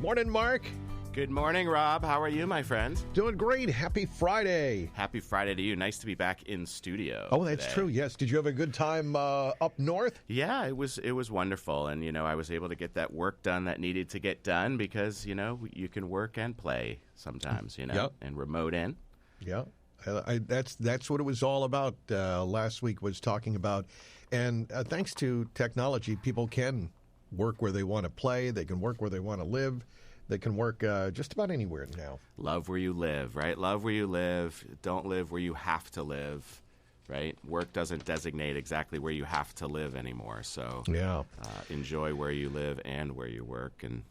Morning, Mark. Good morning, Rob. How are you, my friend? Doing great. Happy Friday. Happy Friday to you. Nice to be back in studio. Oh, that's today. true. Yes. Did you have a good time up north? Yeah, it was wonderful. And, I was able to get that work done that needed to get done because, you can work and play sometimes, Yep. and remote in. Yeah. That's what it was all about last week, was talking about. And thanks to technology, people can work where they want to play. They can work where they want to live. They can work just about anywhere now. Love where you live, right? Love where you live. Don't live where you have to live, right? Work doesn't designate exactly where you have to live anymore. So Yeah. Enjoy where you live and where you work and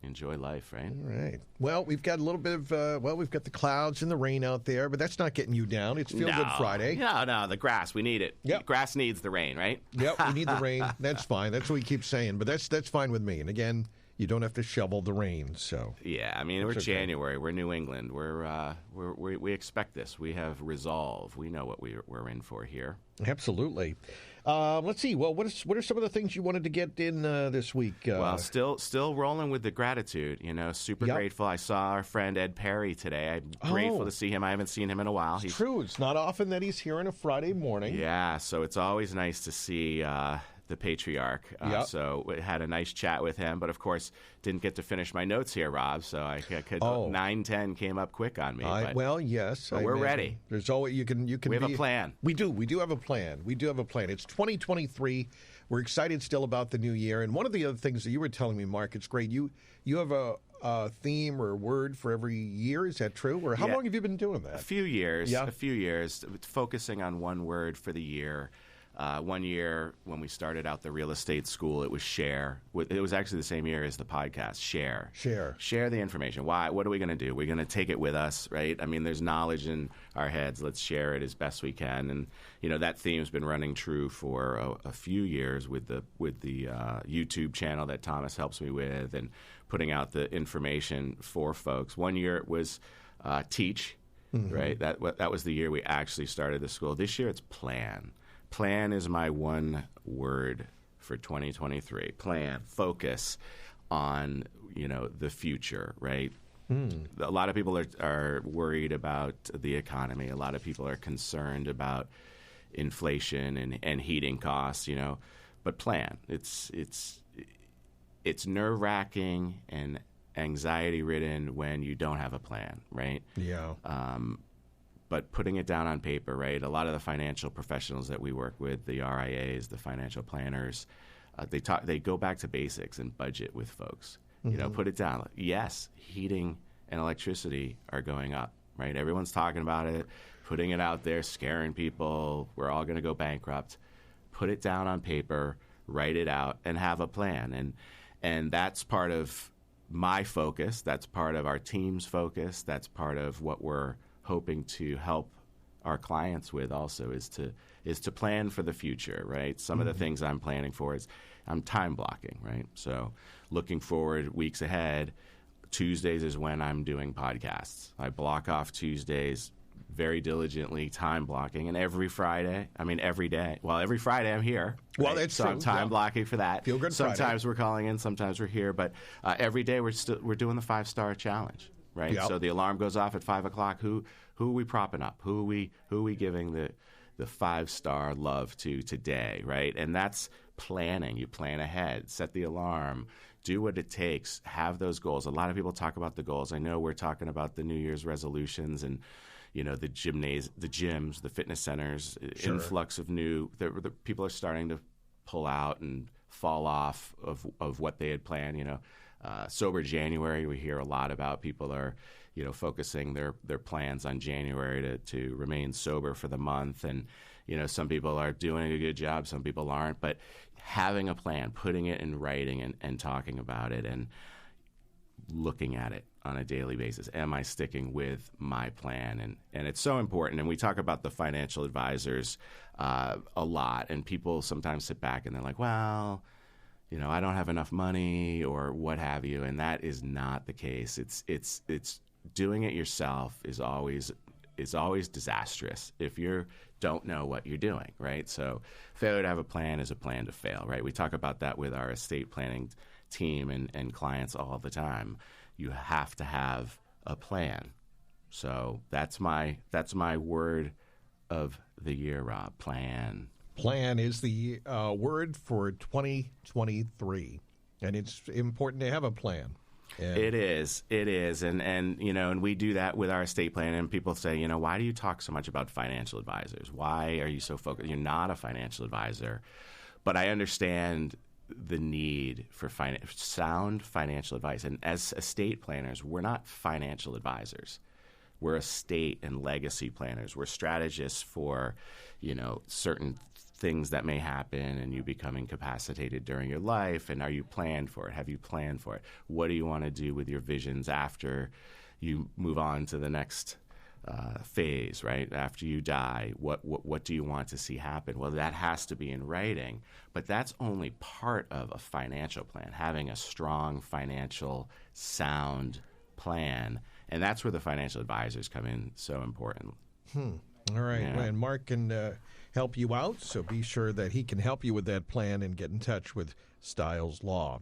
enjoy life, right? All right. Well, we've got a little bit of, we've got the clouds and the rain out there, but that's not getting you down. It's Feel Good Friday. No, the grass. We need it. Yep. Grass needs the rain, right? Yep, we need the rain. That's fine. That's what we keep saying. But that's fine with me. And again, you don't have to shovel the rain. So yeah, I mean, we're okay. January. We're New England. We expect this. We have resolve. We know what we're in for here. Absolutely. Let's see. Well, what are some of the things you wanted to get in this week? Well, still rolling with the gratitude. Super grateful. I saw our friend Ed Perry today. I'm grateful to see him. I haven't seen him in a while. It's true. It's not often that he's here on a Friday morning. Yeah, so it's always nice to see the patriarch. So we had a nice chat with him, but of course didn't get to finish my notes here, Rob. So I could 9:10 came up quick on me. Well, yes, but we're ready. There's always you can. We have a plan. We do have a plan. It's 2023. We're excited still about the new year. And one of the other things that you were telling me, Mark, it's great. You have a theme or a word for every year. Is that true? Or how long have you been doing that? A few years. Yeah. A few years, focusing on one word for the year. One year when we started out the real estate school, it was share. It was actually the same year as the podcast, share. Share the information. Why? What are we going to do? We're going to take it with us, right? I mean, there's knowledge in our heads. Let's share it as best we can. And, that theme's been running true for a few years with the YouTube channel that Thomas helps me with and putting out the information for folks. One year it was teach, right? That was the year we actually started the school. This year it's plan. Plan is my one word for 2023. Plan, focus on, the future, right? A lot of people are worried about the economy. A lot of people are concerned about inflation and heating costs, But plan. It's nerve-wracking and anxiety-ridden when you don't have a plan, right? Yeah. But putting it down on paper, right? A lot of the financial professionals that we work with, the RIAs, the financial planners, they go back to basics and budget with folks. Put it down. Yes, heating and electricity are going up, right? Everyone's talking about it, putting it out there, scaring people. We're all going to go bankrupt. Put it down on paper, write it out, and have a plan. And that's part of my focus. That's part of our team's focus. That's part of what we're hoping to help our clients with also is to plan for the future, right? Some of the things I'm planning for is I'm time blocking, right? So looking forward weeks ahead, Tuesdays is when I'm doing podcasts. I block off Tuesdays very diligently, time blocking, and every Friday I'm here. Well, that's so true. I'm time blocking for that. Feel Good Sometimes Friday. we're calling in, sometimes we're here, but every day we're doing the 5-star challenge. Right, yep. So the alarm goes off at 5 o'clock. Who are we propping up? Who are we giving the 5-star love to today? Right, and that's planning. You plan ahead, set the alarm, do what it takes, have those goals. A lot of people talk about the goals. I know we're talking about the New Year's resolutions and the gyms, the fitness centers, Sure. influx of new. The people are starting to pull out and fall off of what they had planned. Sober January, we hear a lot about people are, focusing their plans on January to remain sober for the month. And, some people are doing a good job, some people aren't. But having a plan, putting it in writing and talking about it and looking at it on a daily basis. Am I sticking with my plan? And it's so important. And we talk about the financial advisors a lot. And people sometimes sit back and they're like, well, I don't have enough money or what have you. And that is not the case. It's doing it yourself is always disastrous if you don't know what you're doing, right? So failure to have a plan is a plan to fail, right? We talk about that with our estate planning team and clients all the time. You have to have a plan. So that's my word of the year, Rob. Plan. Plan is the word for 2023, and it's important to have a plan. And It is, and we do that with our estate plan. And people say, why do you talk so much about financial advisors? Why are you so focused? You're not a financial advisor, but I understand the need for sound financial advice. And as estate planners, we're not financial advisors. We're estate and legacy planners. We're strategists for, certain things that may happen and you become incapacitated during your life. And are you planned for it? Have you planned for it? What do you want to do with your visions after you move on to the next phase, right? After you die, what do you want to see happen? Well, that has to be in writing, but that's only part of a financial plan, having a strong financial sound plan. And that's where the financial advisors come in so important. All right. Yeah. And Mark can help you out, so be sure that he can help you with that plan and get in touch with Stiles Law.